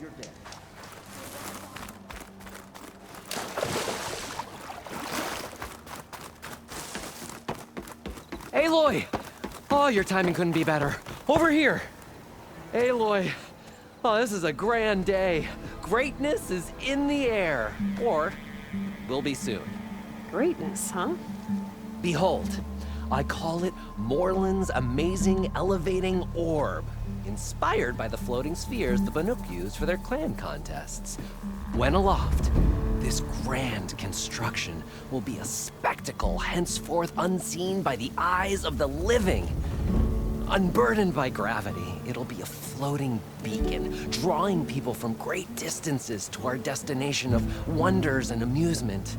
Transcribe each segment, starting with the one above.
You're dead. Aloy! Oh, your timing couldn't be better. Over here! Aloy! Oh, this is a grand day. Greatness is in the air. Or will be soon. Greatness, huh? Behold, I call it Morland's amazing elevating orb, inspired by the floating spheres the Banuk used for their clan contests. When aloft, this grand construction will be a spectacle henceforth unseen by the eyes of the living. Unburdened by gravity, it'll be a floating beacon, drawing people from great distances to our destination of wonders and amusement.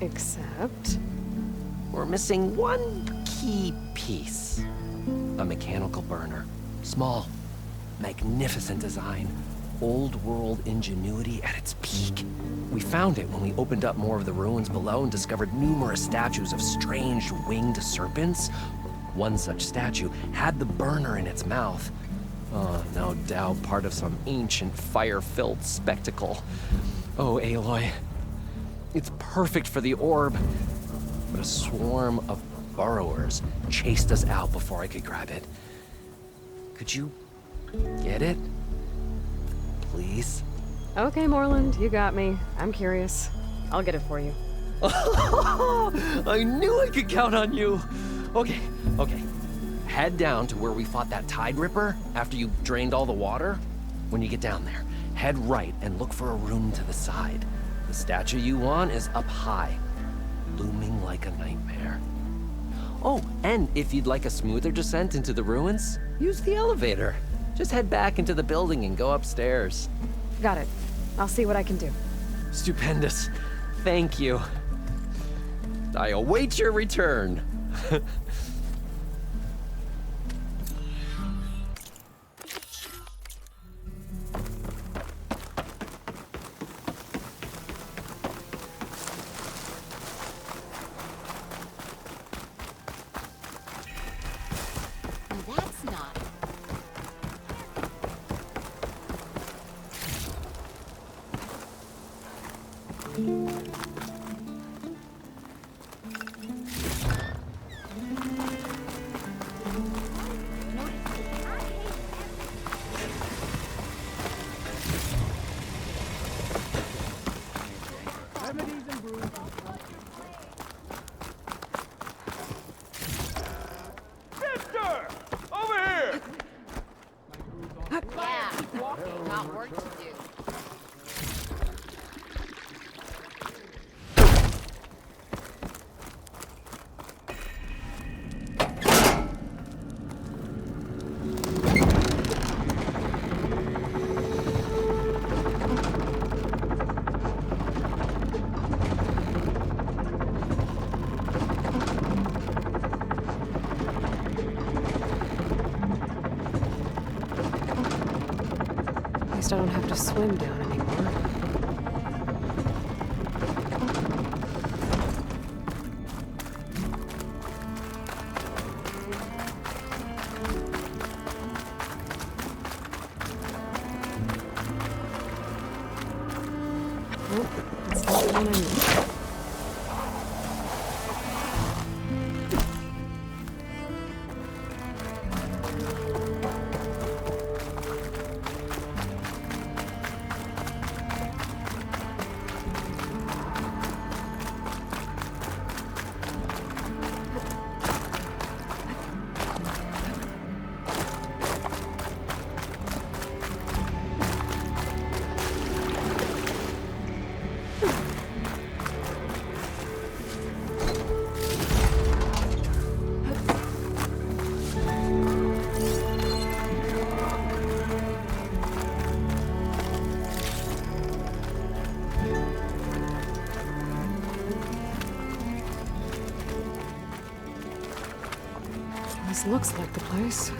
Except? We're missing one key piece. A mechanical burner. Small, magnificent design. Old world ingenuity at its peak. We found it when we opened up more of the ruins below and discovered numerous statues of strange winged serpents. One such statue had the burner in its mouth. Oh, no doubt part of some ancient fire-filled spectacle. Oh, Aloy. It's perfect for the orb. But a swarm of burrowers chased us out before I could grab it. Could you get it? Please? Okay, Morland, you got me. I'm curious. I'll get it for you. I knew I could count on you. Okay. Head down to where we fought that Tide Ripper after you drained all the water. When you get down there, head right and look for a room to the side. The statue you want is up high, looming like a nightmare. Oh, and if you'd like a smoother descent into the ruins, use the elevator. Just head back into the building and go upstairs. Got it. I'll see what I can do. Stupendous. Thank you. I await your return. That's not. Yeah, got work to do. At least I don't have to swim down anymore. Nope, that's not the one I need. This looks like the place.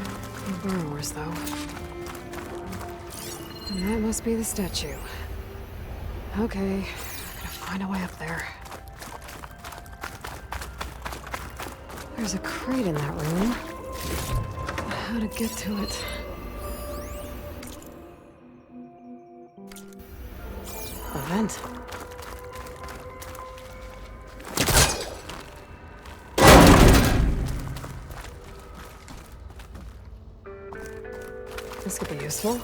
No burrowers, though. And that must be the statue. Okay, gotta find a way up there. There's a crate in that room. How to get to it? A vent. This could be useful.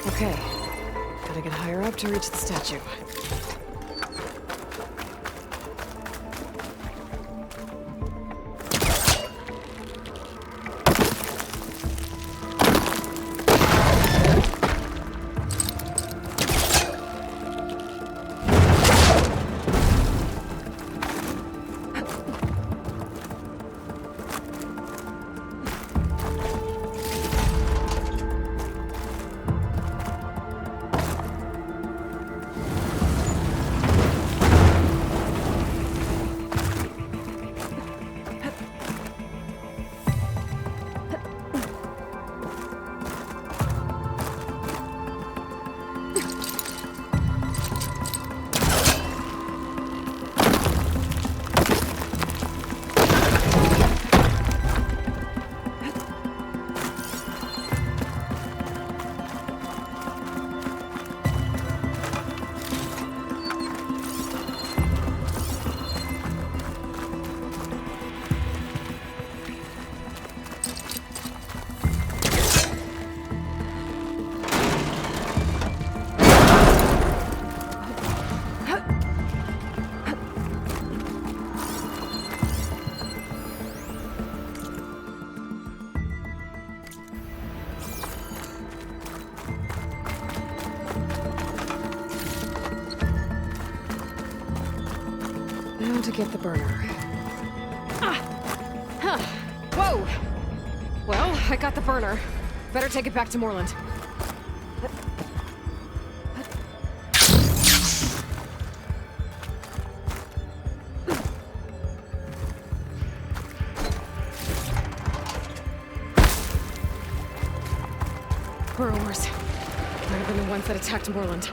Okay, gotta get higher up to reach the statue. Now to get the burner. Whoa! Well, I got the burner. Better take it back to Moreland. Burrowers. Might have been the ones that attacked Moreland.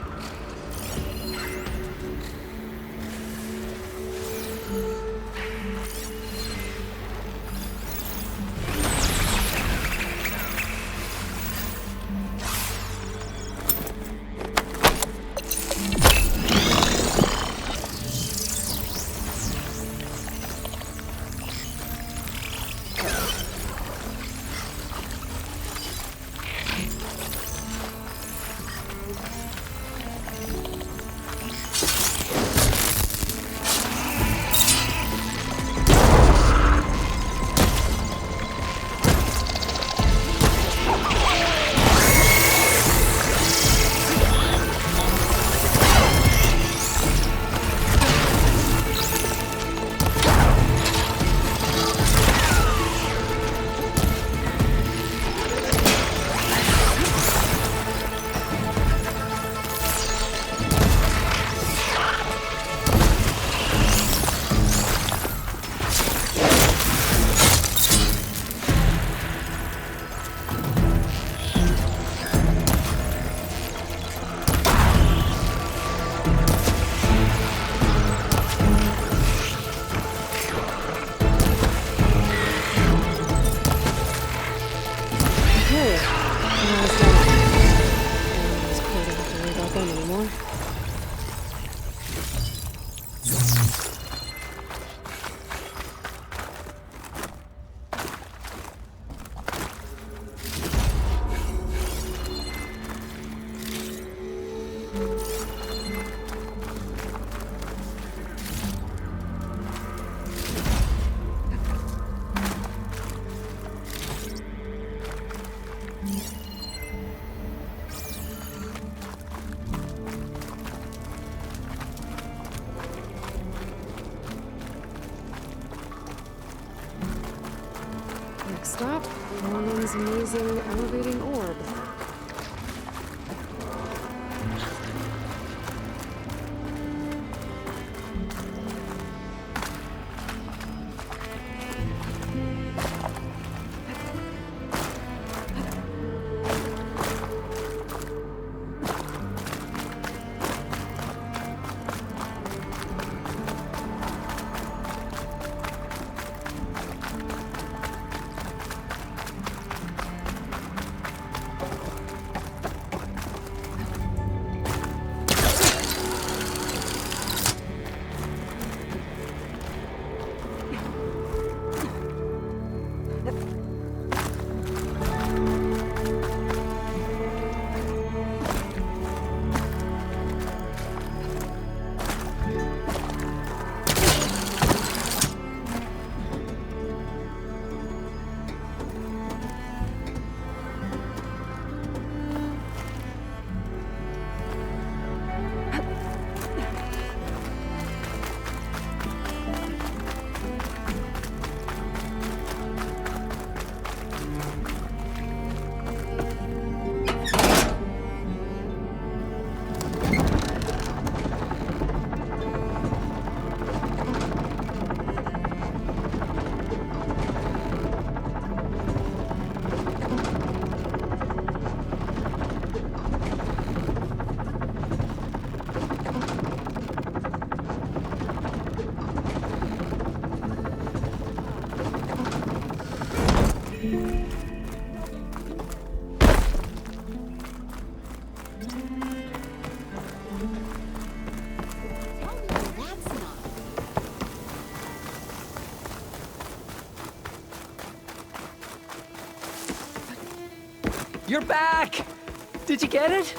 stop, Norman's amazing elevating orb. You're back! Did you get it?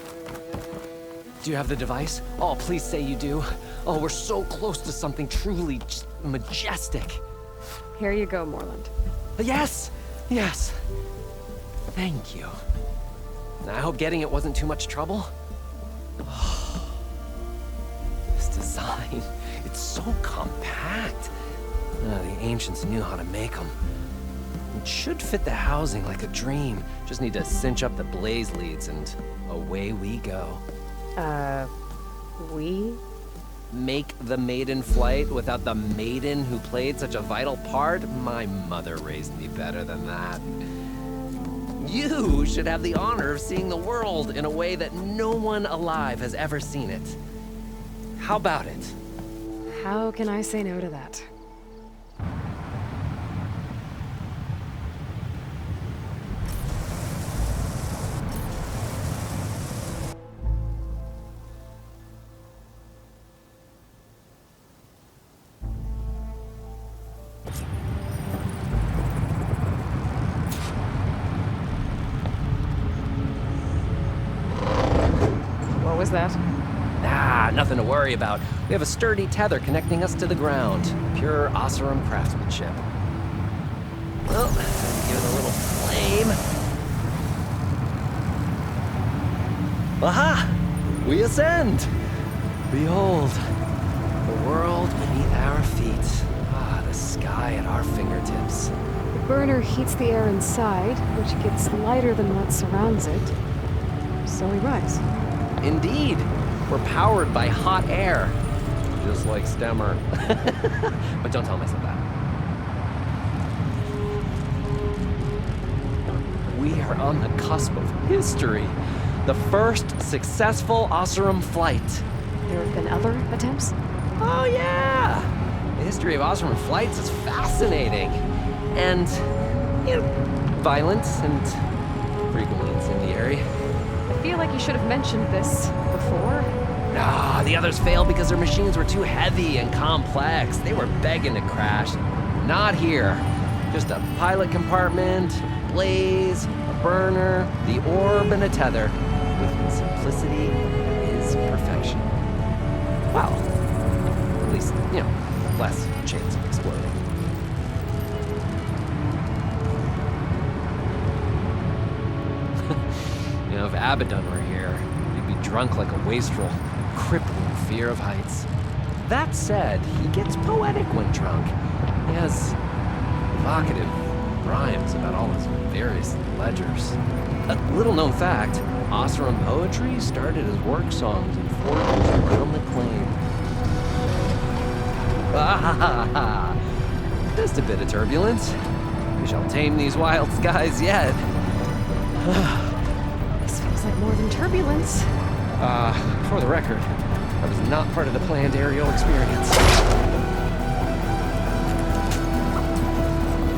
Do you have the device? Oh, please say you do. Oh, we're so close to something truly just majestic. Here you go, Moreland. Yes! Yes. Thank you. I hope getting it wasn't too much trouble. Oh, this design, it's so compact. The ancients knew how to make them. It should fit the housing like a dream. Just need to cinch up the blaze leads and away we go. We? Make the maiden flight without the maiden who played such a vital part? My mother raised me better than that. You should have the honor of seeing the world in a way that no one alive has ever seen it. How about it? How can I say no to that? What was that? Ah, nothing to worry about. We have a sturdy tether connecting us to the ground. Pure Oseram craftsmanship. Well, give it a little flame. Aha! We ascend! Behold, the world beneath our feet. Ah, the sky at our fingertips. The burner heats the air inside, which gets lighter than what surrounds it. So we rise. Indeed, we're powered by hot air. Just like Stemmer. But don't tell myself that. We are on the cusp of history. The first successful Oseram flight. There have been other attempts? Oh yeah! The history of Oseram flights is fascinating. And, you know, violent and frequently incendiary. I feel like you should have mentioned this before. Ah, the others failed because their machines were too heavy and complex. They were begging to crash. Not here. Just a pilot compartment, a blaze, a burner, the orb, and a tether. With simplicity is perfection. Well, at least, you know, less chance of exploding. You know, if Abaddon were here, he'd be drunk like a wastrel, crippling fear of heights. That said, he gets poetic when drunk. He has evocative rhymes about all his various ledgers. A little-known fact, Oseram poetry started as work songs in forges around the claim. Ah, just a bit of turbulence. We shall tame these wild skies yet. This feels like more than turbulence. For the record, I was not part of the planned aerial experience.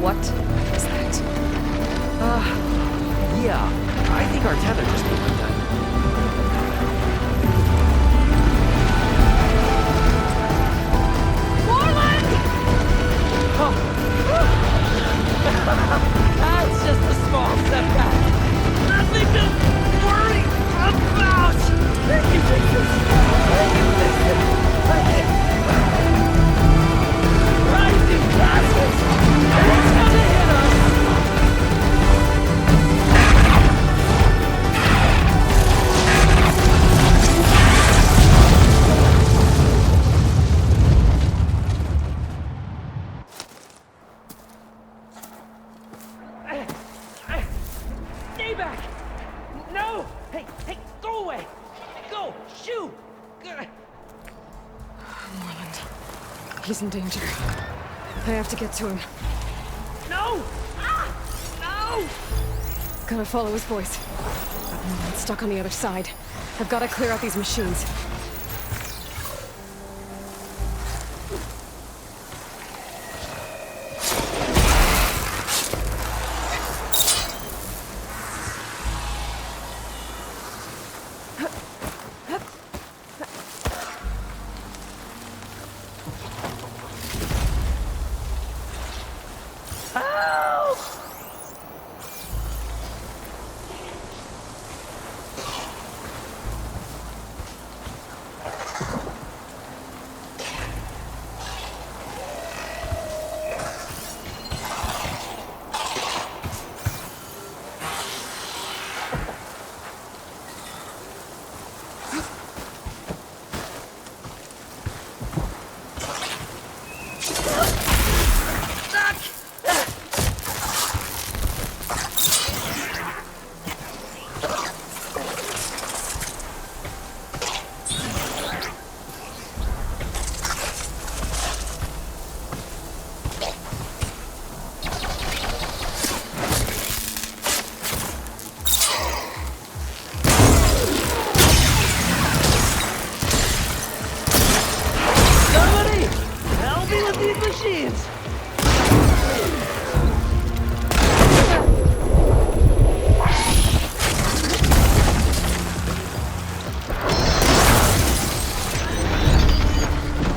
What is that? Yeah, I think our tether just came undone. That's just a small setback. Nothing to worry about. Thank you, Jesus. Thank you, Jesus. Rising bastards. It's gonna hit us. Stay back! No! Hey, go away! Go! Shoo! Morland. He's in danger. I have to get to him. No! Ah! No! Gotta follow his voice. Morland's stuck on the other side. I've gotta clear out these machines. Help!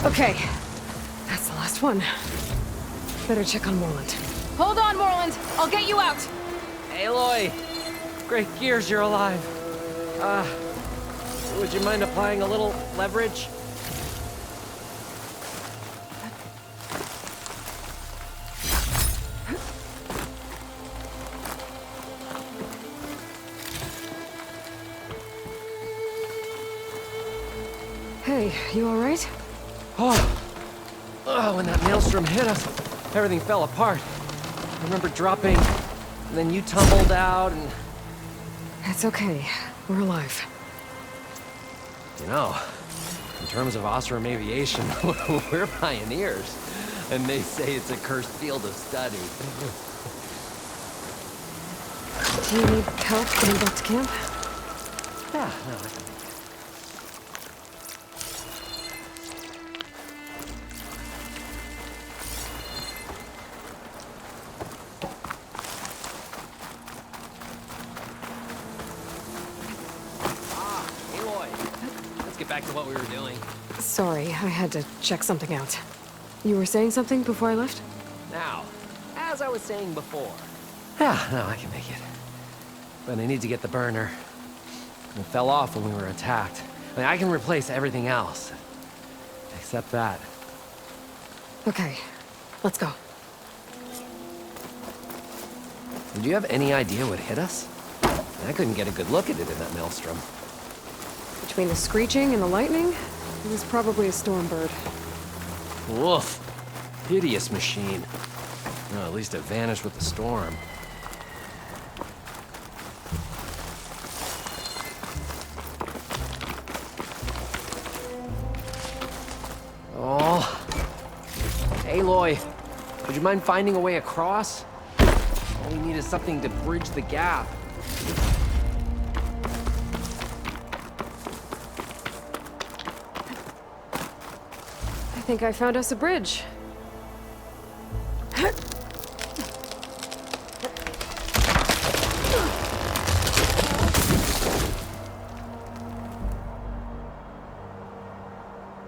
Okay, that's the last one. Better check on Morland. Hold on, Morland. I'll get you out. Aloy! Great gears you're alive. Would you mind applying a little leverage? Hey, you alright? Oh, when that maelstrom hit us, everything fell apart. I remember dropping, and then you tumbled out, and... It's okay. We're alive. You know, in terms of Oseram aviation, we're pioneers. And they say it's a cursed field of study. Do you need help getting back to camp? Yeah, no, I can... Back to what we were doing. Sorry, I had to check something out. You were saying something before I left? Now, as I was saying before. Yeah, no, I can make it. But I need to get the burner. It fell off when we were attacked. I mean, I can replace everything else. Except that. Okay, let's go. Did you have any idea what hit us? I couldn't get a good look at it in that maelstrom. Between the screeching and the lightning, it was probably a storm bird. Woof. Hideous machine. No, at least it vanished with the storm. Oh. Aloy, would you mind finding a way across? All we need is something to bridge the gap. I think I found us a bridge.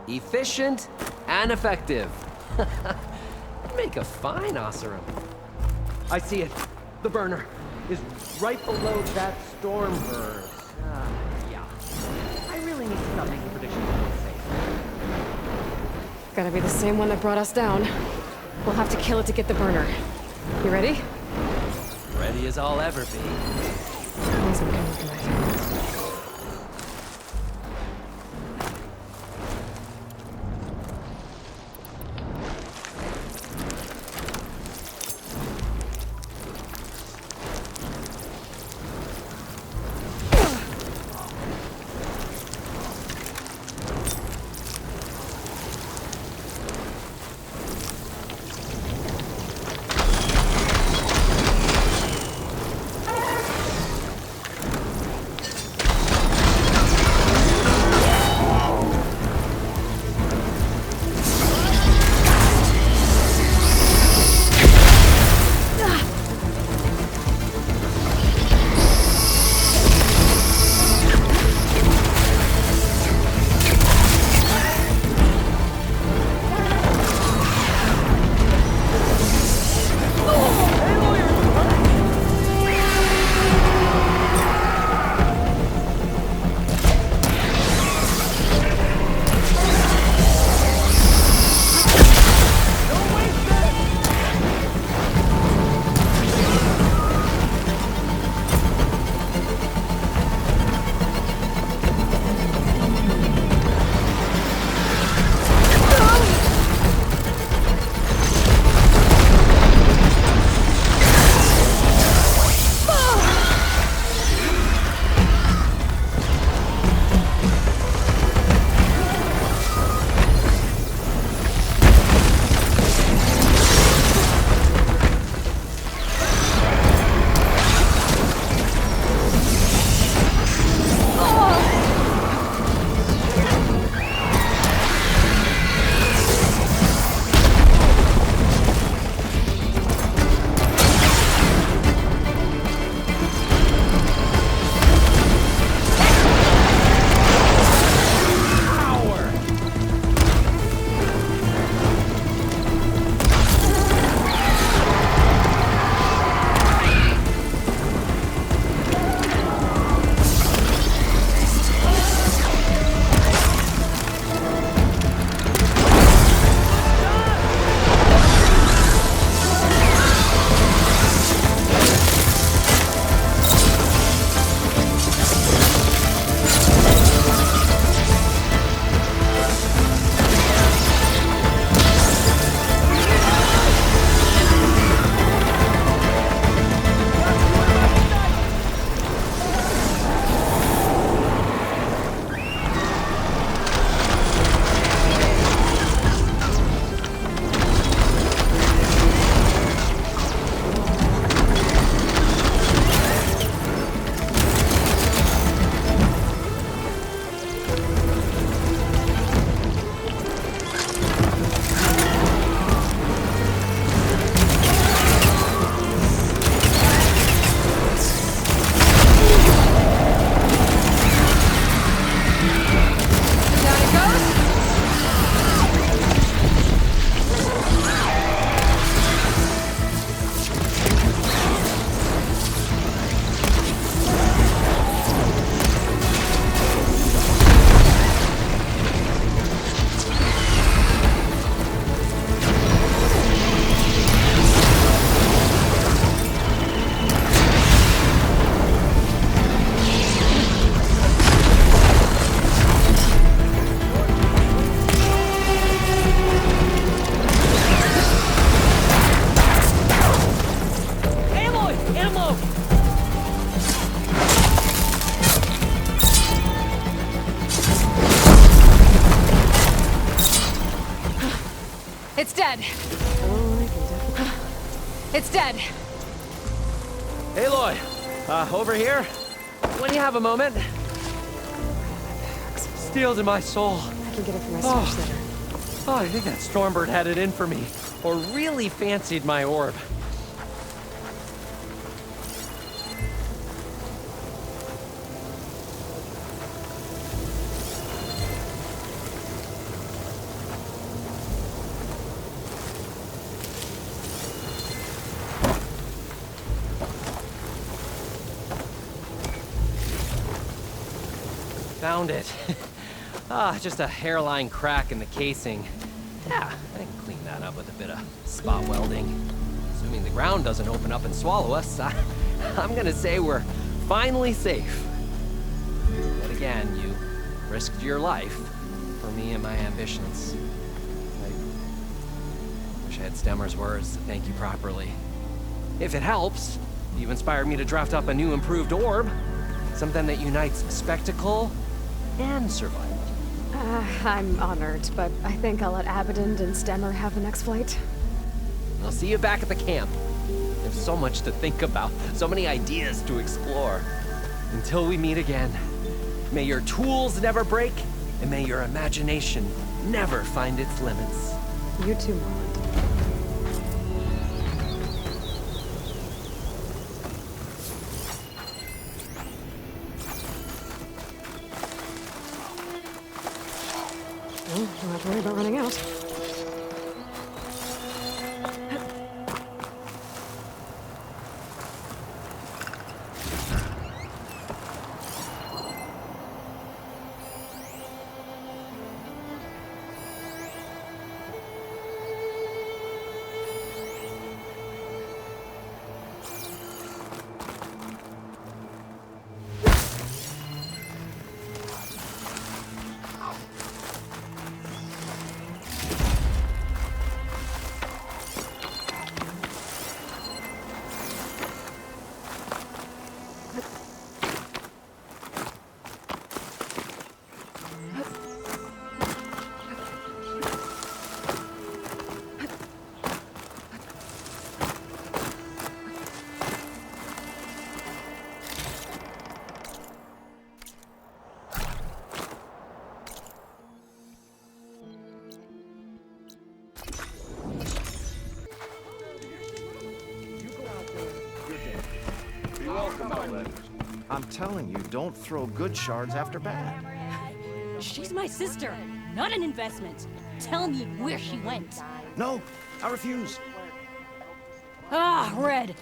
Efficient and effective. Make a fine Oseram. I see it. The burner is right below that storm burn. Yeah. I really need to stop making predictions about safe. Gotta be the same one that brought us down. We'll have to kill it to get the burner. You ready? Ready as I'll ever be. How's it going tonight? It's dead. Oh, I can definitely... It's dead. Aloy, over here. When you have a moment. Steel to my soul. I can get it from my storage later. Oh, I think that Stormbird had it in for me. Or really fancied my orb. Found it. Just a hairline crack in the casing. Yeah, I can clean that up with a bit of spot welding. Assuming the ground doesn't open up and swallow us, I'm gonna say we're finally safe. But again, you risked your life for me and my ambitions. I wish I had Stemmer's words to thank you properly. If it helps, you inspired me to draft up a new improved orb. Something that unites spectacle and survival. I'm honored, but I think I'll let Abaddon and Stemmer have the next flight. I'll see you back at the camp. There's so much to think about, so many ideas to explore. Until we meet again, may your tools never break, and may your imagination never find its limits. You too, Morland. Well, don't have to worry about running out. I'm telling you, don't throw good shards after bad. She's my sister, not an investment. Tell me where she went. No, I refuse. Ah, Red.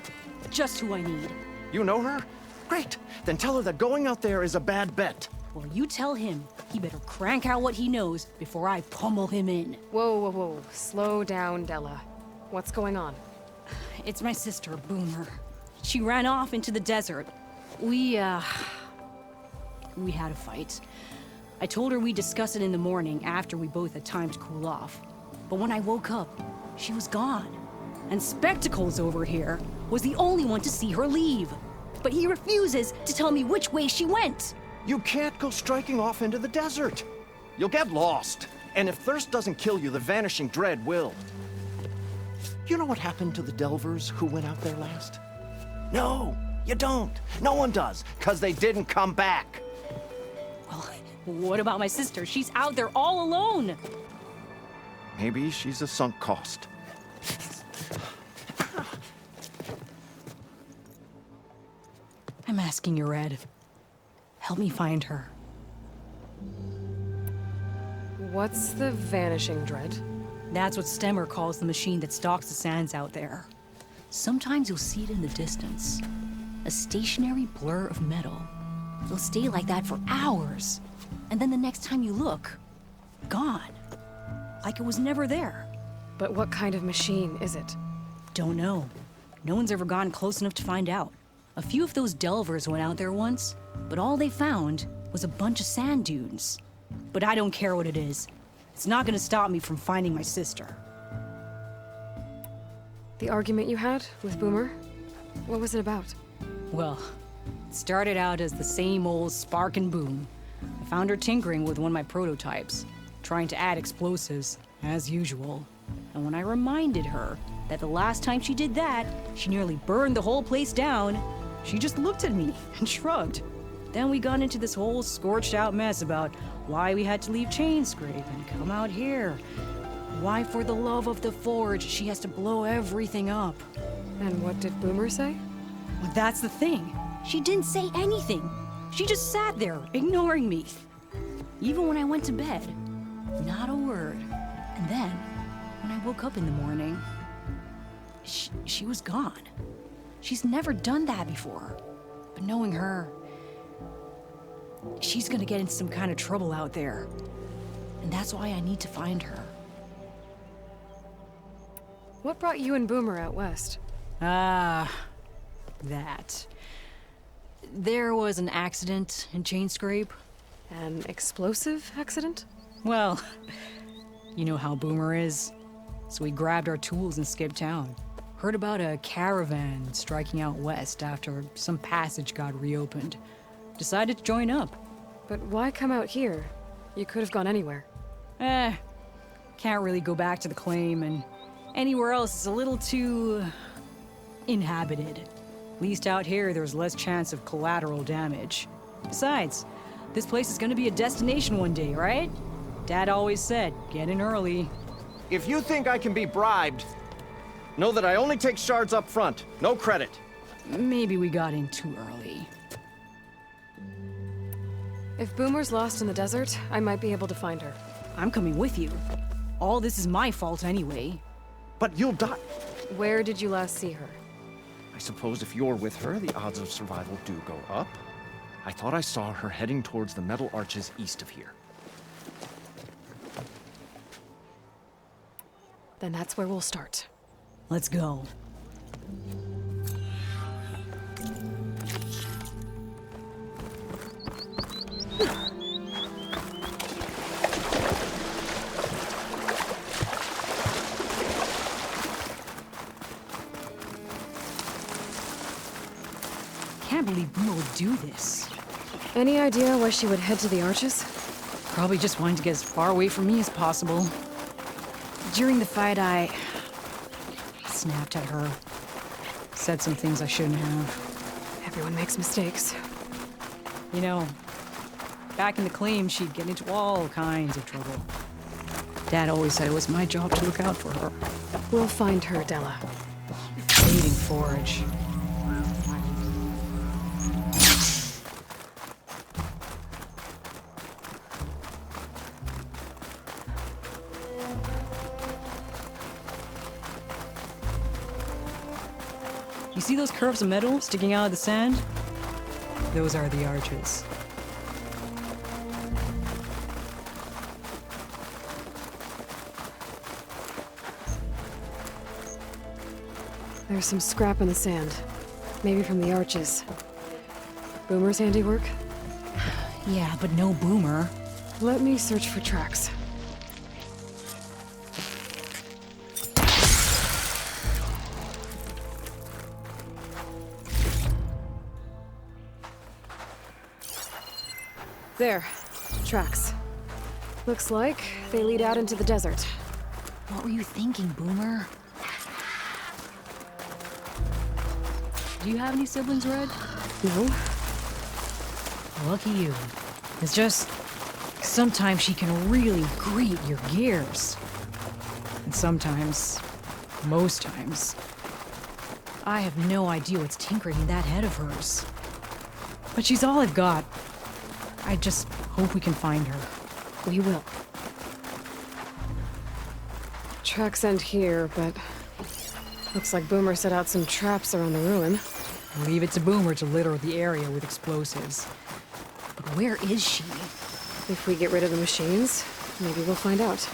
Just who I need. You know her? Great. Then tell her that going out there is a bad bet. Well, you tell him he better crank out what he knows before I pummel him in. Whoa, whoa, whoa. Slow down, Della. What's going on? It's my sister, Boomer. She ran off into the desert. We had a fight. I told her we'd discuss it in the morning after we both had time to cool off. But when I woke up, she was gone. And Spectacles over here was the only one to see her leave. But he refuses to tell me which way she went. You can't go striking off into the desert. You'll get lost. And if thirst doesn't kill you, the vanishing dread will. You know what happened to the Delvers who went out there last? No, you don't. No one does, 'cause they didn't come back. Well, what about my sister? She's out there all alone. Maybe she's a sunk cost. I'm asking you, Red. Help me find her. What's the vanishing dread? That's what Stemmer calls the machine that stalks the sands out there. Sometimes you'll see it in the distance. A stationary blur of metal. It'll stay like that for hours. And then the next time you look, gone. Like it was never there. But what kind of machine is it? Don't know. No one's ever gotten close enough to find out. A few of those delvers went out there once, but all they found was a bunch of sand dunes. But I don't care what it is. It's not gonna stop me from finding my sister. The argument you had with Boomer? What was it about? Well, it started out as the same old spark and boom. I found her tinkering with one of my prototypes, trying to add explosives. as usual. And when I reminded her that the last time she did that, she nearly burned the whole place down, she just looked at me and shrugged. Then we got into this whole scorched out mess about why we had to leave Chainscrape and come out here. Why, for the love of the Forge, she has to blow everything up. And what did Boomer say? Well, that's the thing. She didn't say anything. She just sat there, ignoring me. Even when I went to bed, not a word. And then, when I woke up in the morning, she was gone. She's never done that before. But knowing her, she's gonna get in some kind of trouble out there. And that's why I need to find her. What brought you and Boomer out west? That. There was an accident in Chainscrape. An explosive accident? Well, you know how Boomer is. So we grabbed our tools and skipped town. Heard about a caravan striking out west after some passage got reopened. Decided to join up. But why come out here? You could have gone anywhere. Can't really go back to the claim, and anywhere else is a little too inhabited. At least out here, there's less chance of collateral damage. Besides, this place is gonna be a destination one day, right? Dad always said, get in early. If you think I can be bribed, know that I only take shards up front, no credit. Maybe we got in too early. If Boomer's lost in the desert, I might be able to find her. I'm coming with you. All this is my fault anyway. But you'll die. Where did you last see her? I suppose if you're with her, the odds of survival do go up. I thought I saw her heading towards the metal arches east of here. Then that's where we'll start. Let's go. Can't believe Boomer would do this. Any idea why she would head to the arches? Probably just wanting to get as far away from me as possible. During the fight, I snapped at her. Said some things I shouldn't have. Everyone makes mistakes. You know, back in the claim, she'd get into all kinds of trouble. Dad always said it was my job to look out for her. We'll find her, Della. Hating Forge. You see those curves of metal sticking out of the sand? Those are the arches. There's some scrap in the sand. Maybe from the arches. Boomer's handiwork? Yeah, but no Boomer. Let me search for tracks. There. Tracks. Looks like they lead out into the desert. What were you thinking, Boomer? Do you have any siblings, Red? No? Lucky you. It's just, sometimes she can really grate your gears. And sometimes, most times, I have no idea what's tinkering in that head of hers. But she's all I've got. I just hope we can find her. We will. Tracks end here, but looks like Boomer set out some traps around the ruin. Leave it to Boomer to litter the area with explosives. But where is she? If we get rid of the machines, maybe we'll find out.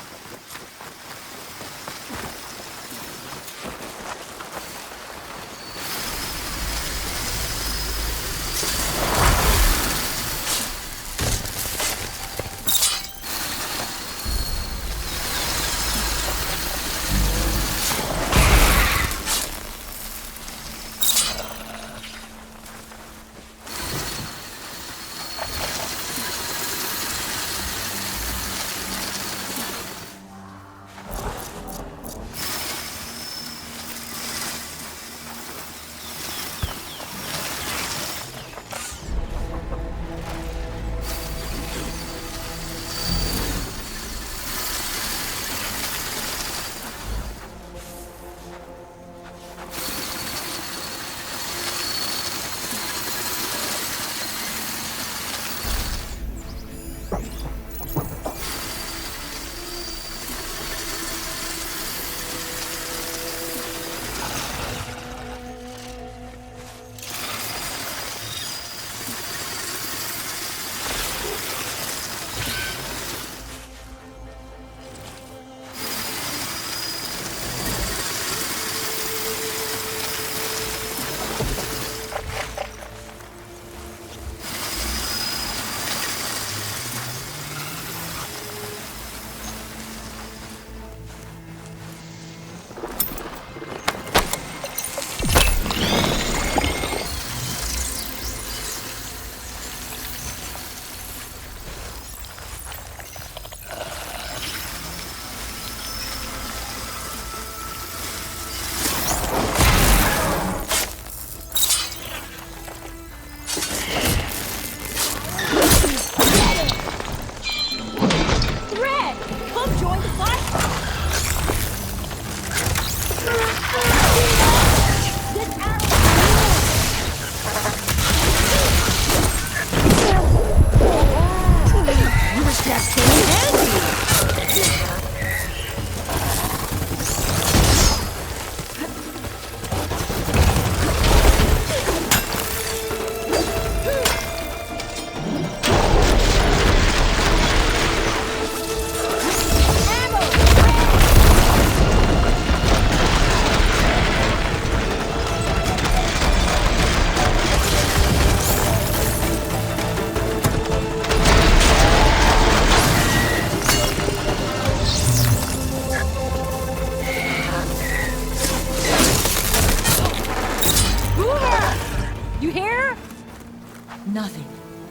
nothing.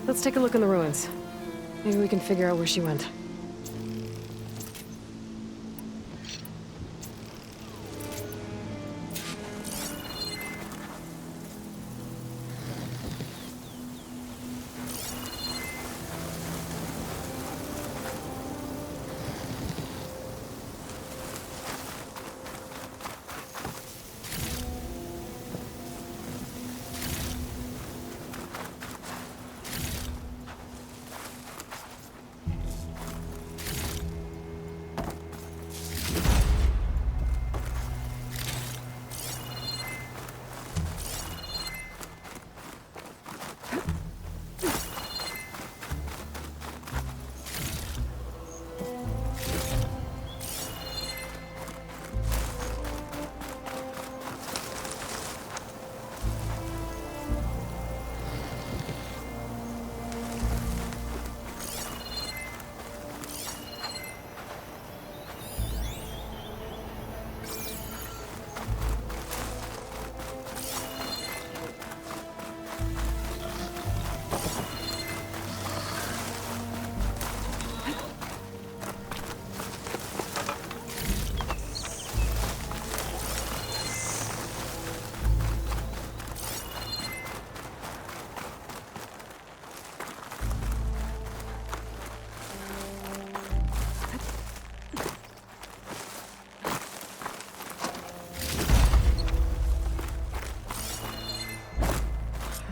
Let's take a look in the ruins. Maybe we can figure out where she went.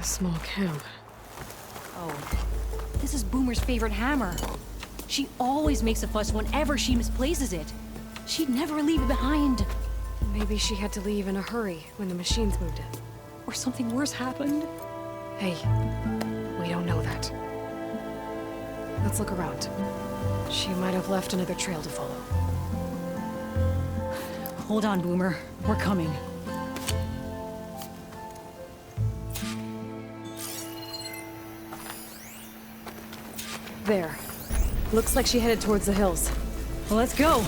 A small camp. Oh, this is Boomer's favorite hammer. She always makes a fuss whenever she misplaces it. She'd never leave it behind. Maybe she had to leave in a hurry when the machines moved it. Or something worse happened. Hey, we don't know that. Let's look around. She might have left another trail to follow. Hold on, Boomer. We're coming. There. Looks like she headed towards the hills. Well, let's go.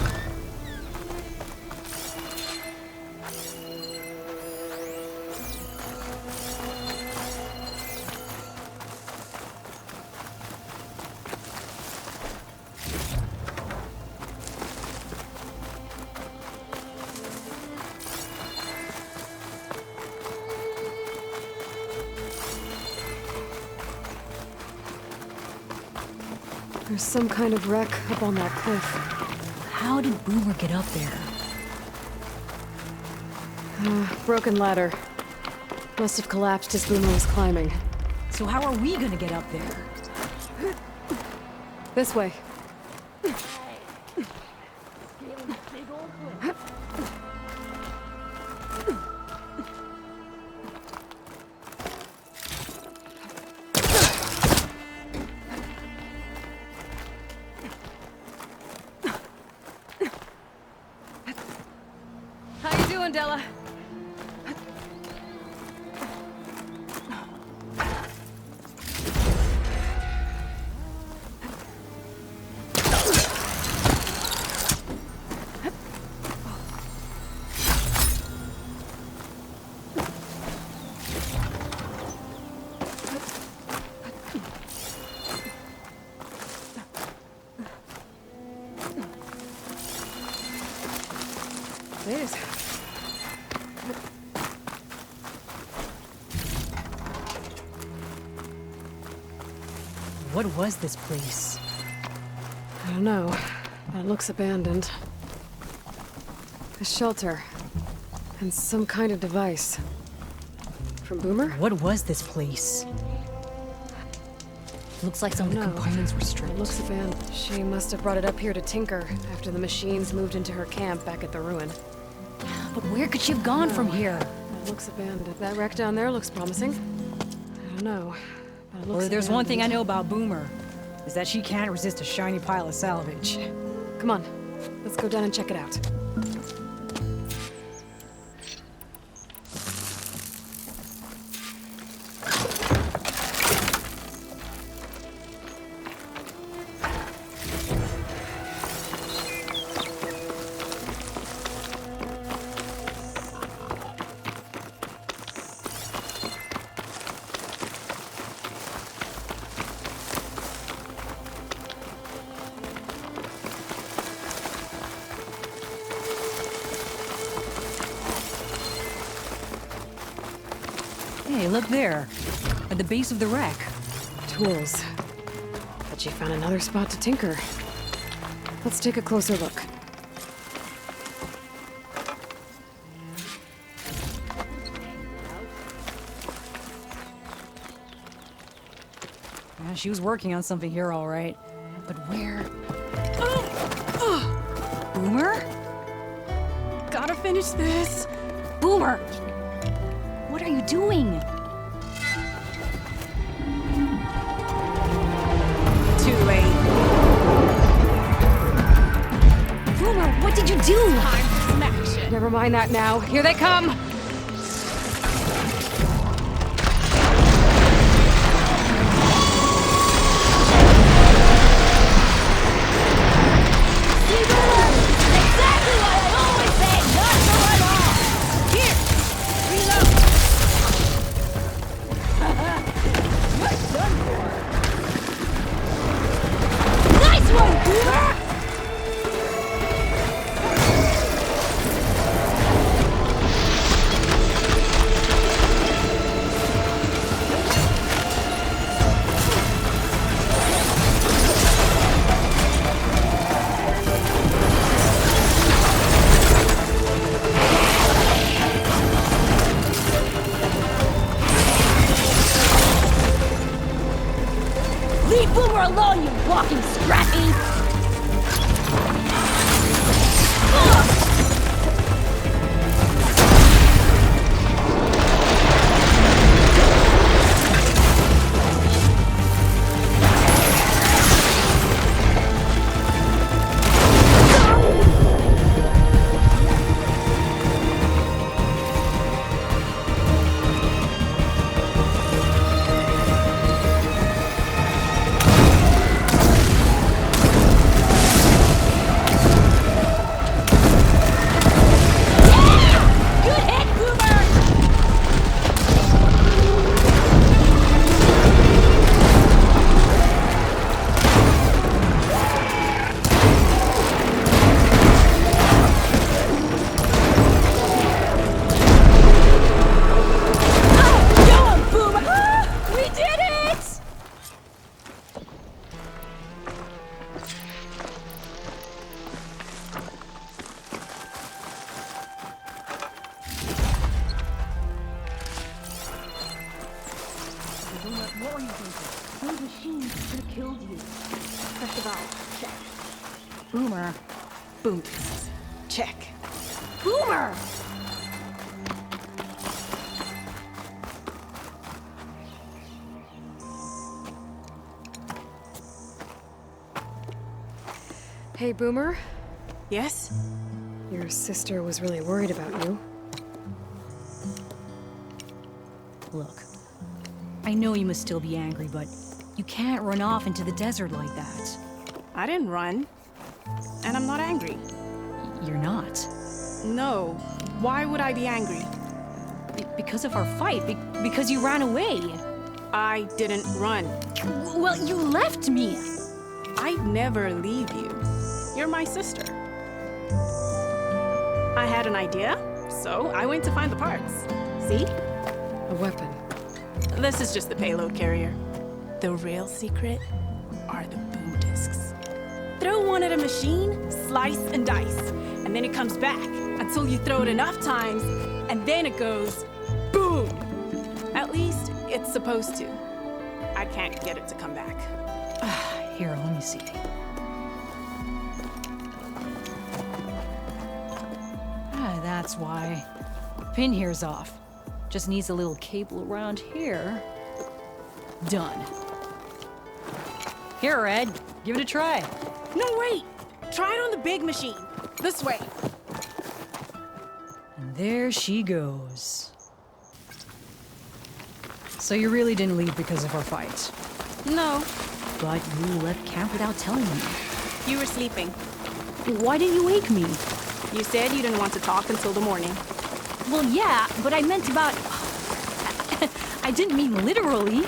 There's some kind of wreck up on that cliff. How did Boomer get up there? Broken ladder. Must have collapsed as Boomer was climbing. So how are we gonna get up there? This way. How you doing, Della? There's... What was this place? I don't know. It looks abandoned. A shelter. And some kind of device. From Boomer? What was this place? Looks like some of the No. components were stripped. It looks abandoned. She must have brought it up here to tinker after the machines moved into her camp back at the ruin. But where could she have gone from here? It looks abandoned. That wreck down there looks promising. I don't know. But it looks Well, there's one thing I abandoned. know about Boomer, is that she can't resist a shiny pile of salvage. Come on. Let's go down and check it out. Hey, look there. At the base of the wreck. Tools. Bet she found another spot to tinker. Let's take a closer look. Yeah, she was working on something here, all right. But where? Boomer? Gotta finish this. Boomer! What are you doing? Too late. Boomer, what did you do? Time for some action. Never mind that now. Here they come. Exactly what I always say, not to run off! Here, reload! You're done for. Nice one, Boomer! Leave Boomer alone, you walking scrappy! Ugh! Good hit, Boomer! Go on, Boomer! We did it! What were you thinking? Those machines should have killed you. Press the valve. Check. Boomer. Boom. Check. Boomer! Hey, Boomer. Yes? Your sister was really worried about you. Look, I know you must still be angry, but you can't run off into the desert like that. I didn't run. And I'm not angry. You're not. No. Why would I be angry? Because of our fight. Because you ran away. I didn't run. Well, you left me. I'd never leave you. You're my sister. I had an idea, so I went to find the parts. See? A weapon. This is just the payload carrier. The real secret are the boom discs. Throw one at a machine, slice and dice, and then it comes back until you throw it enough times, and then it goes boom. At least it's supposed to. I can't get it to come back. Here, let me see. That's why. Pin here's off. Just needs a little cable around here. Done. Here, Red. Give it a try. No, wait! Try it on the big machine. This way. And there she goes. So you really didn't leave because of our fight. No, But you left camp without telling me. you were sleeping. Why didn't you wake me? You said you didn't want to talk until the morning. Well, yeah, but I meant about... I didn't mean literally.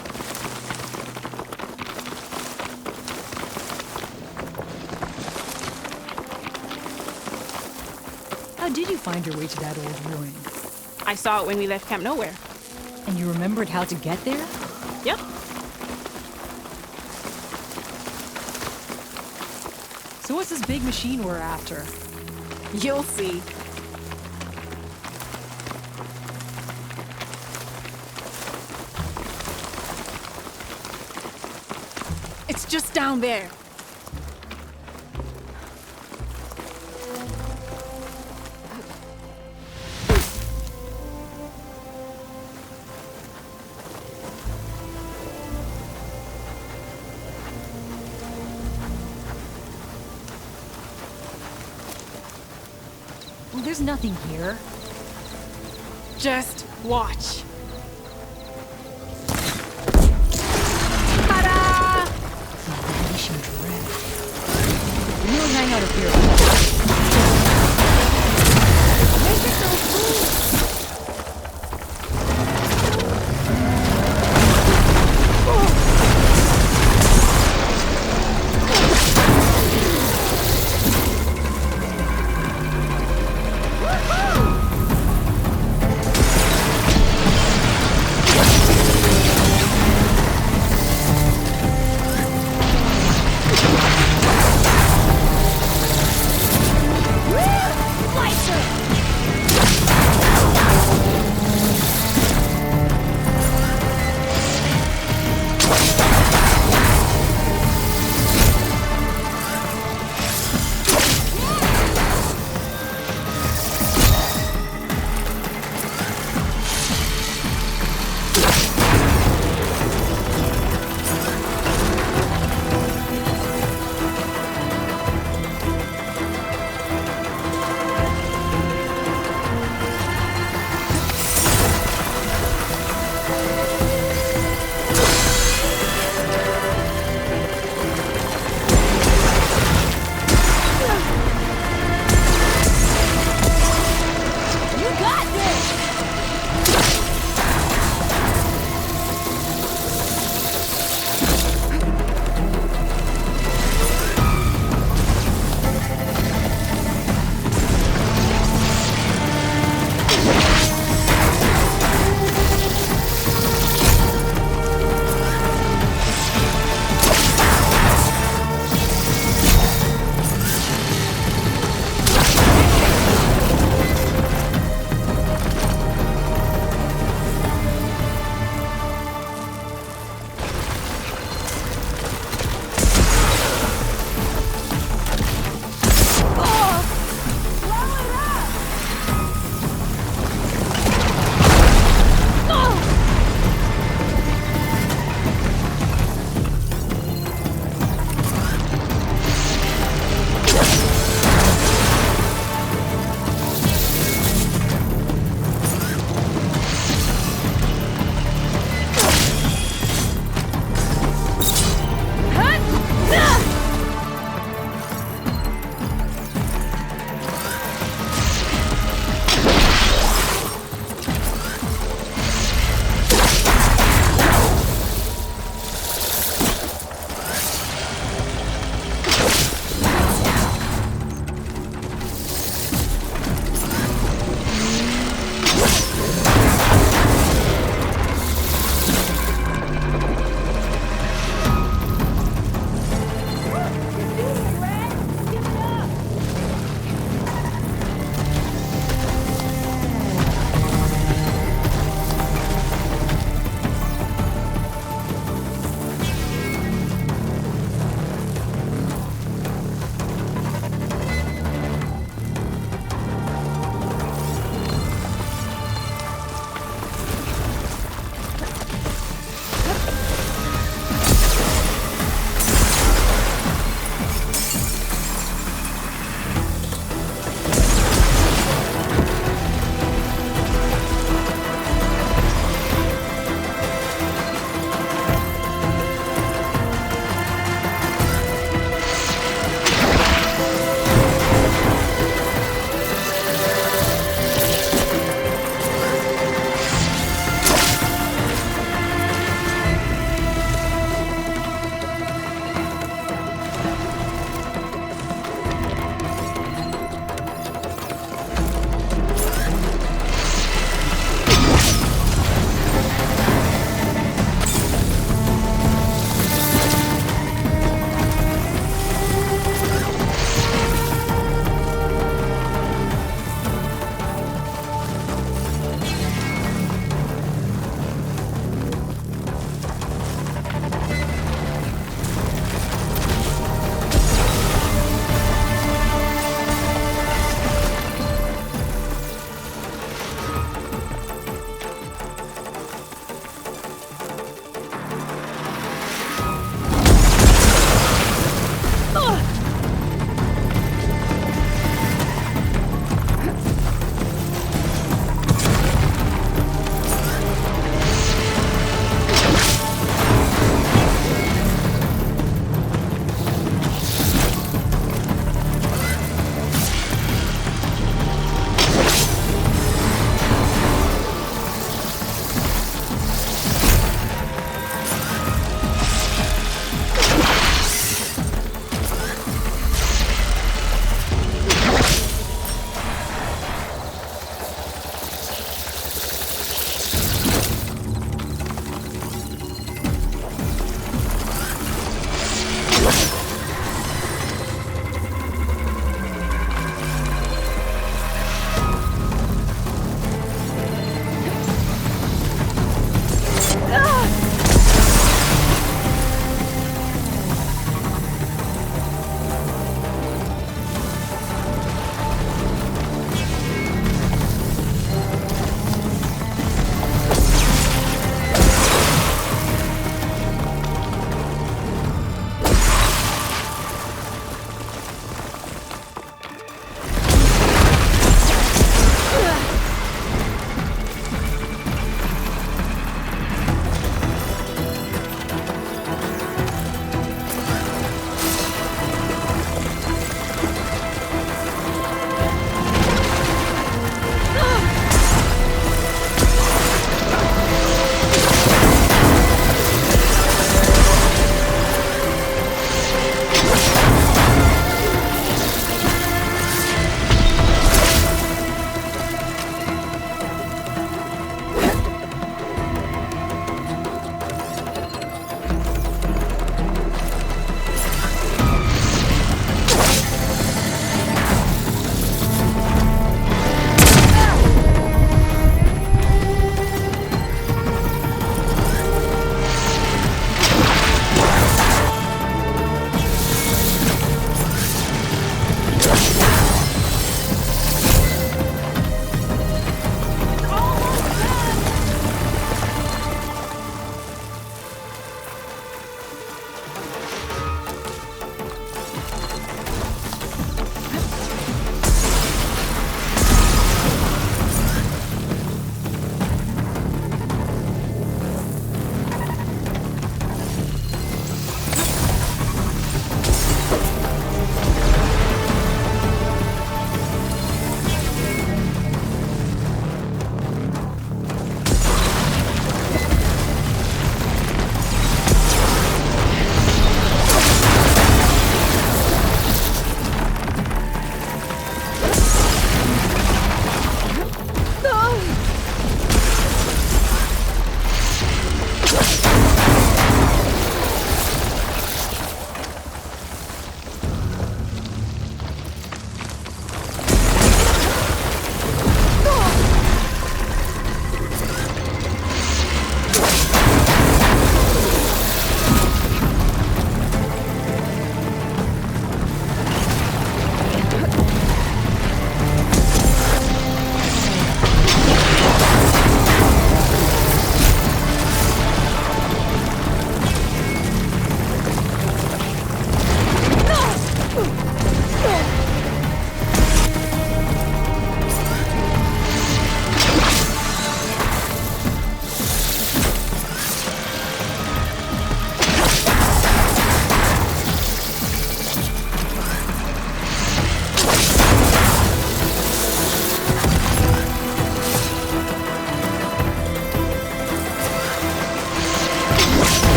How did you find your way to that old ruin? I saw it when we left Camp Nowhere. And you remembered how to get there? Yep. So what's this big machine we're after? You'll see. It's just down there. Well, there's nothing here. Just watch. Vanishing dread. We don't hang out up here. Make it so cool.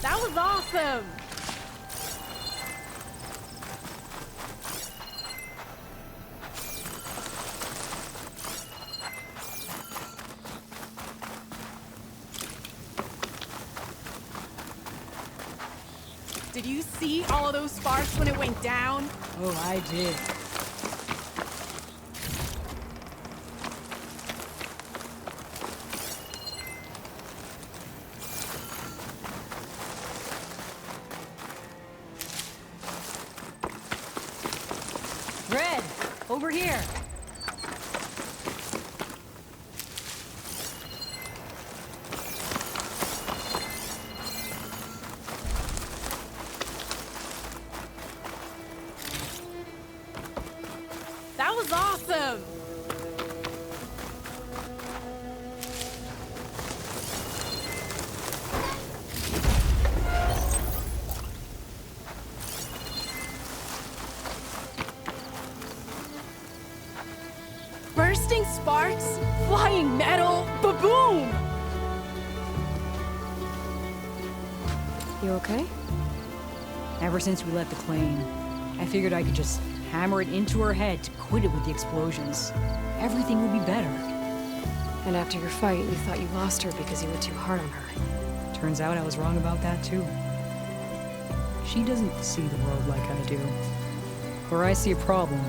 That was awesome! Did you see all of those sparks when it went down? Oh, I did. Red, over here. That was awesome! Bursting sparks, flying metal, ba-boom! You okay? Ever since we left the plane, I figured I could just hammer it into her head to quit it with the explosions. Everything would be better. And after your fight, you thought you lost her because you were too hard on her. Turns out I was wrong about that too. She doesn't see the world like I do. Where I see a problem,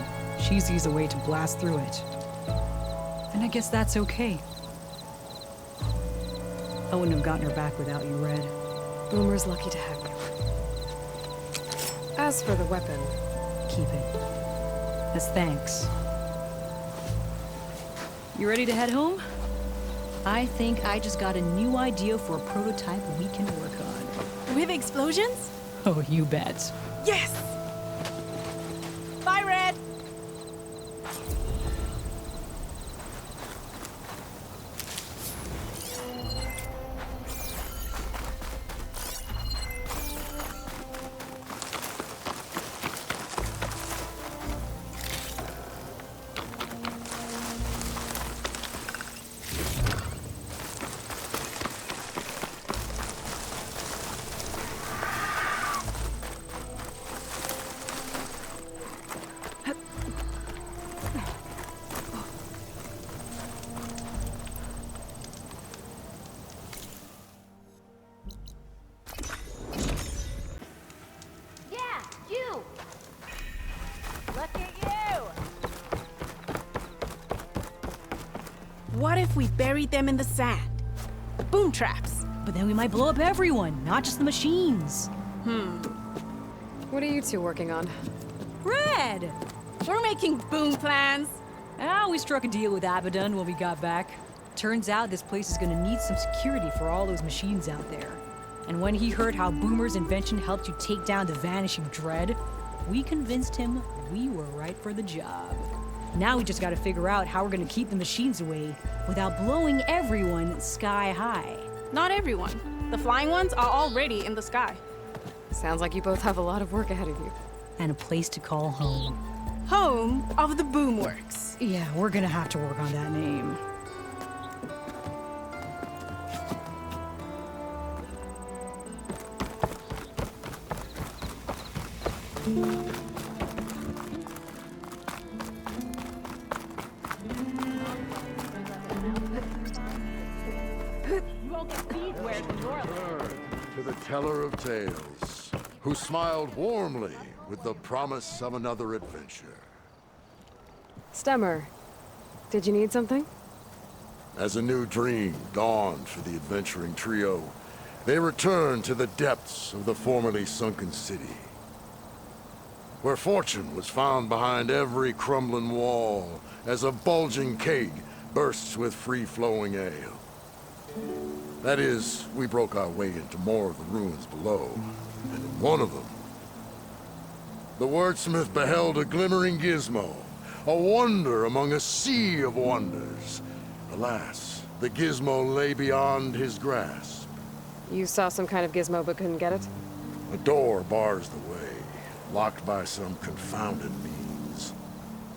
she sees a way to blast through it. And I guess that's okay. I wouldn't have gotten her back without you, Red. Boomer's lucky to have you. As for the weapon, Keep it. As thanks. You ready to head home? I think I just got a new idea for a prototype we can work on. With explosions? Oh, you bet. Yes! Bye, Red! Yeah, you! Look at you! What if we buried them in the sand? Boom traps. But then we might blow up everyone, not just the machines. what are you two working on? Red! We're making boom plans. We struck a deal with Abaddon when we got back. Turns out this place is gonna need some security for all those machines out there. And when he heard how Boomer's invention helped you take down the Vanishing Dread, we convinced him we were right for the job. Now we just gotta figure out how we're gonna keep the machines away without blowing everyone sky high. Not everyone. The flying ones are already in the sky. Sounds like you both have a lot of work ahead of you. And a place to call home. Home of the Boomworks. Yeah, we're gonna have to work on that name. To the teller of tales, who smiled warmly with the promise of another adventure. Stemmer, did you need something? As a new dream dawned for the adventuring trio, they returned to the depths of the formerly sunken city, where fortune was found behind every crumbling wall as a bulging keg bursts with free-flowing ale. That is, we broke our way into more of the ruins below, and in one of them, the wordsmith beheld a glimmering gizmo, a wonder among a sea of wonders. Alas, the gizmo lay beyond his grasp. You saw some kind of gizmo but couldn't get it? A door bars the way, locked by some confounded means.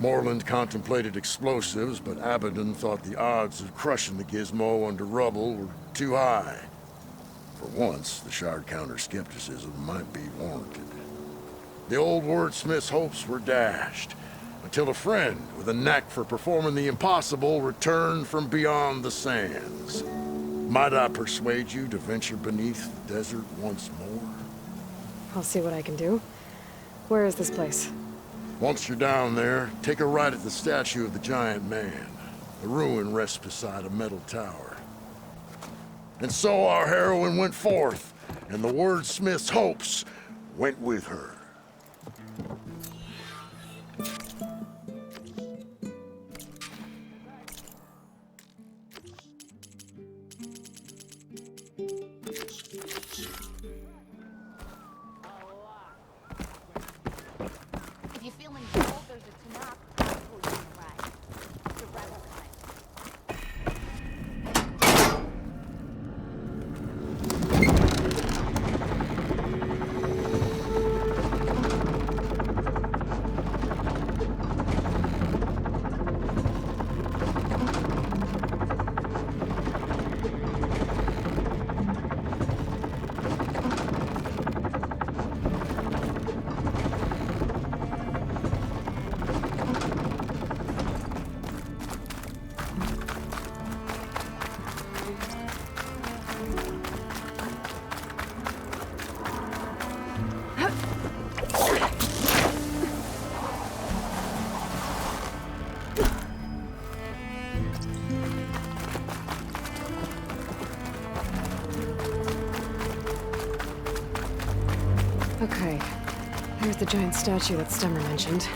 Moreland contemplated explosives, but Abaddon thought the odds of crushing the gizmo under rubble were too high. For once, the Shard Counter's skepticism might be warranted. The old wordsmith's hopes were dashed, until a friend with a knack for performing the impossible returned from beyond the sands. Might I persuade you to venture beneath the desert once more? I'll see what I can do. Where is this place? Once you're down there, take a right at the statue of the giant man. The ruin rests beside a metal tower. And so our heroine went forth, and the wordsmith's hopes went with her. If you're feeling cold, there's a Tanakh for you to ride. It's a rebel kind. Okay, there's the giant statue that Stemmer mentioned.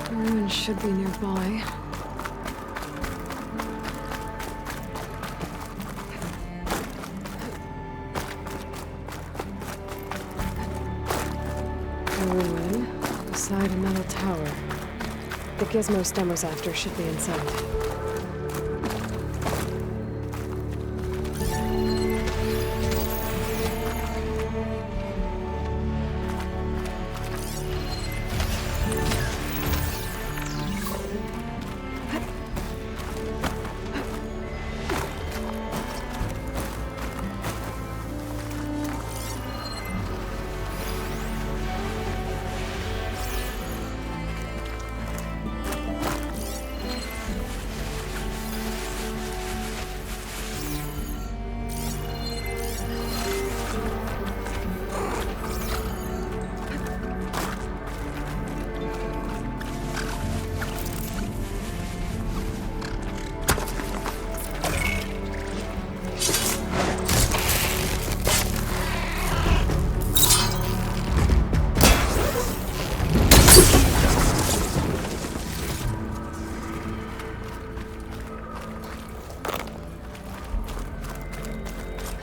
The ruin should be nearby. A ruin beside a metal tower. The gizmo Stemmer's after should be inside.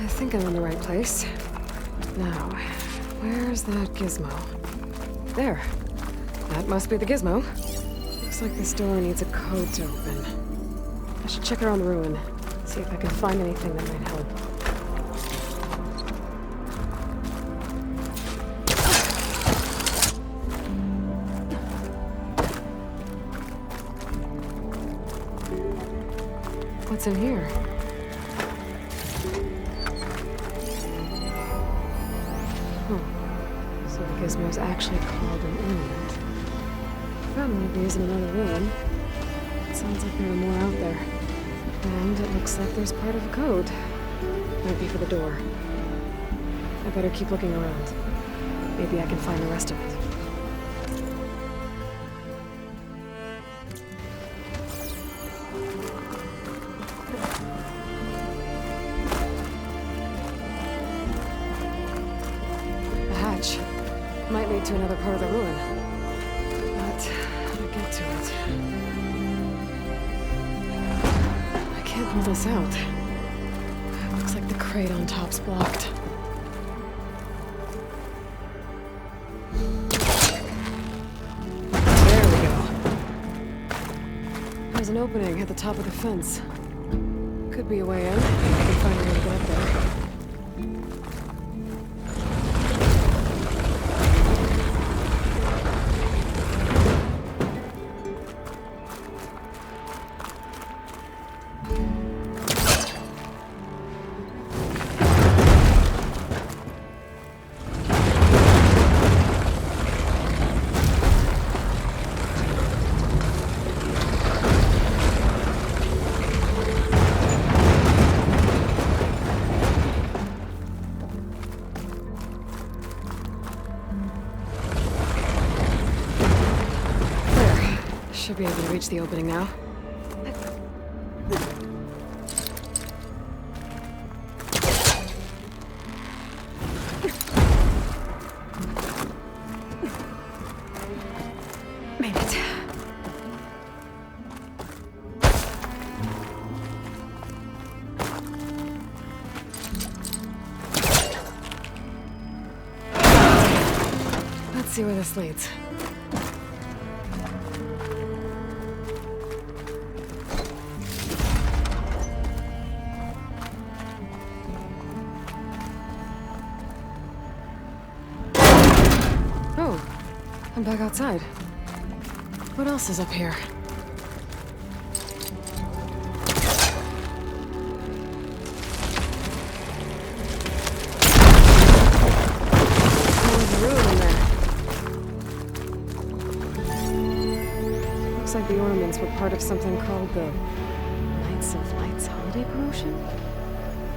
I think I'm in the right place. Now, where's that gizmo? There. That must be the gizmo. Looks like this door needs a code to open. I should check around the ruin, see if I can find anything that might help. What's in here? So the gizmo's actually called an ornament. Probably isn't another ruin. It sounds like there are more out there. And it looks like there's part of a code. Might be for the door. I better keep looking around. Maybe I can find the rest of it. Might lead to another part of the ruin. But how to get to it? I can't pull this out. Looks like the crate on top's blocked. There we go. There's an opening at the top of the fence. Could be a way in. I can find a way to get up there. Should be able to reach the opening now. Made it. Let's see where this leads. Oh, I'm back outside. What else is up here? Looks like the ornaments were part of something called the Knights of Lights holiday promotion?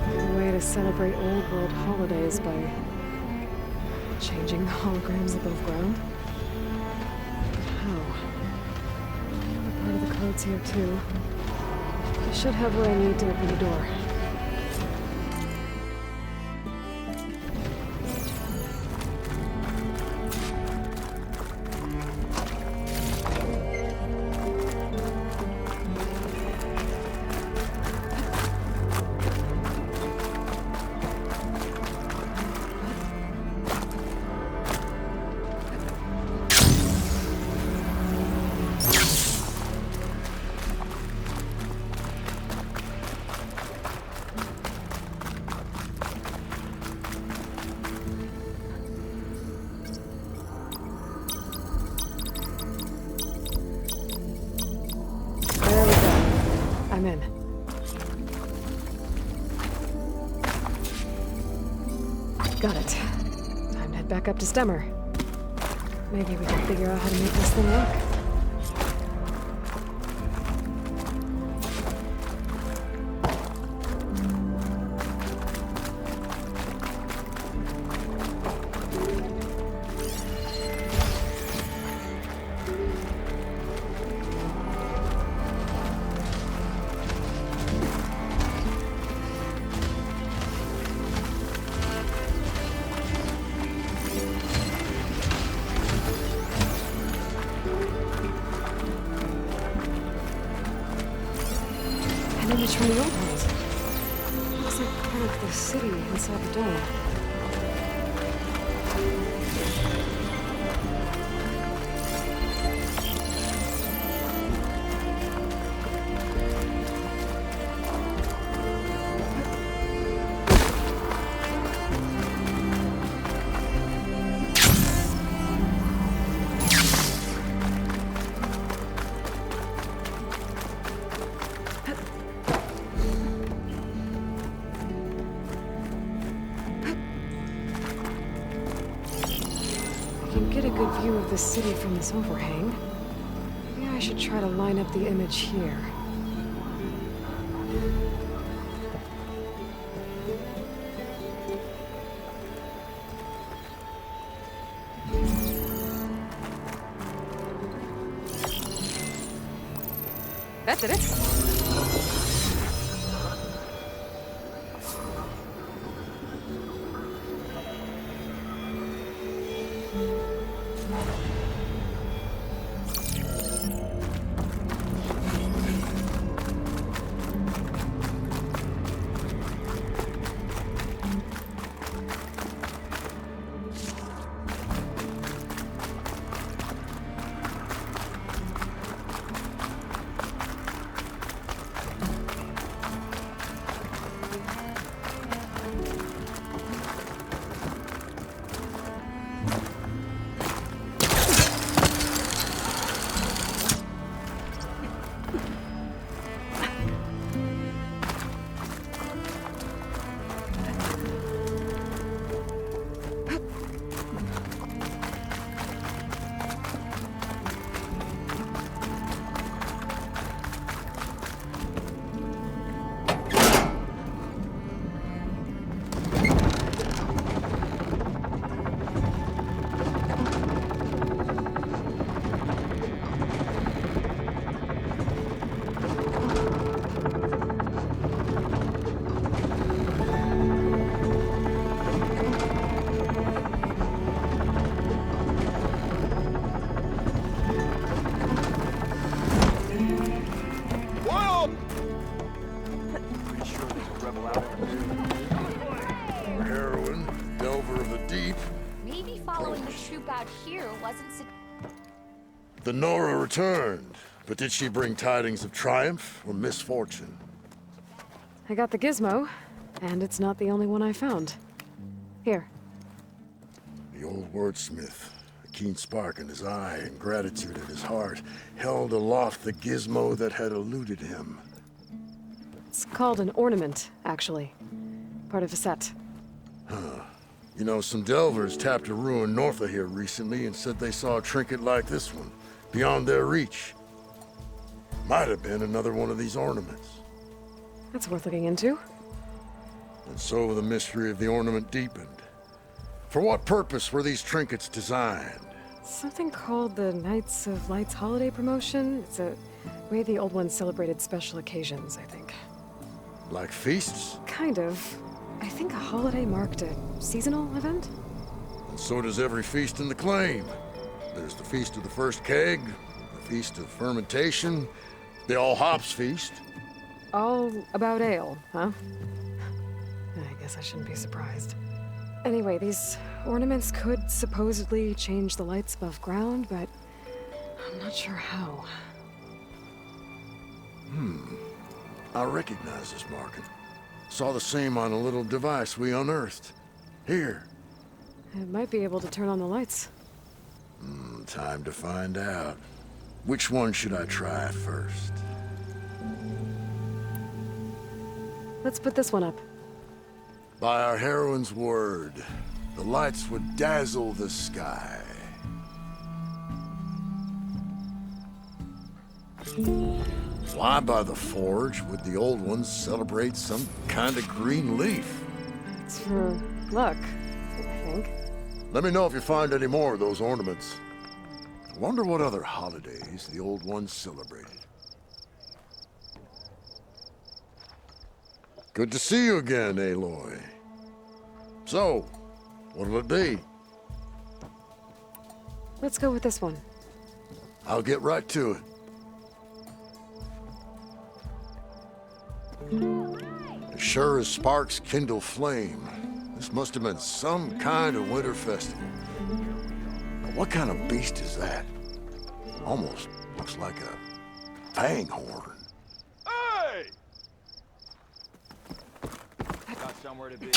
A way to celebrate old world holidays by changing the holograms above ground. How? Another part of the code's here too. I should have what I need to open the door. I'm in. Got it. Time to head back up to Stemmer. Maybe we can figure out how to make this thing work. An image from the old world. Looks like part of the city inside the dome. Get a good view of the city from this overhang. Maybe I should try to line up the image here. That did it. deep. Maybe following the troop out here wasn't so... The Nora returned, but did she bring tidings of triumph or misfortune? I got the gizmo, and it's not the only one I found. Here. The old wordsmith, a keen spark in his eye and gratitude in his heart, held aloft the gizmo that had eluded him. It's called an ornament, actually. Part of a set. You know, some delvers tapped a ruin north of here recently and said they saw a trinket like this one, beyond their reach. Might have been another one of these ornaments. That's worth looking into. And so the mystery of the ornament deepened. For what purpose were these trinkets designed? Something called the Knights of Light's holiday promotion. It's a way the old ones celebrated special occasions, I think. Like feasts? Kind of. I think a holiday marked a seasonal event? And so does every feast in the claim. There's the Feast of the First Keg, the Feast of Fermentation, the All Hops Feast. All about ale, huh? I guess I shouldn't be surprised. Anyway, these ornaments could supposedly change the lights above ground, but I'm not sure how. I recognize this marking. Saw the same on a little device we unearthed. Here. It might be able to turn on the lights. Time to find out. Which one should I try first? Let's put this one up. By our heroine's word, the lights would dazzle the sky. Why by the forge would the old ones celebrate some kind of green leaf? It's for luck, I think. Let me know if you find any more of those ornaments. I wonder what other holidays the old ones celebrated. Good to see you again, Aloy. So, what'll it be? Let's go with this one. I'll get right to it. As sure as sparks kindle flame, this must have been some kind of winter festival. Now, what kind of beast is that? Almost looks like a fang horn. Hey! Got somewhere to be.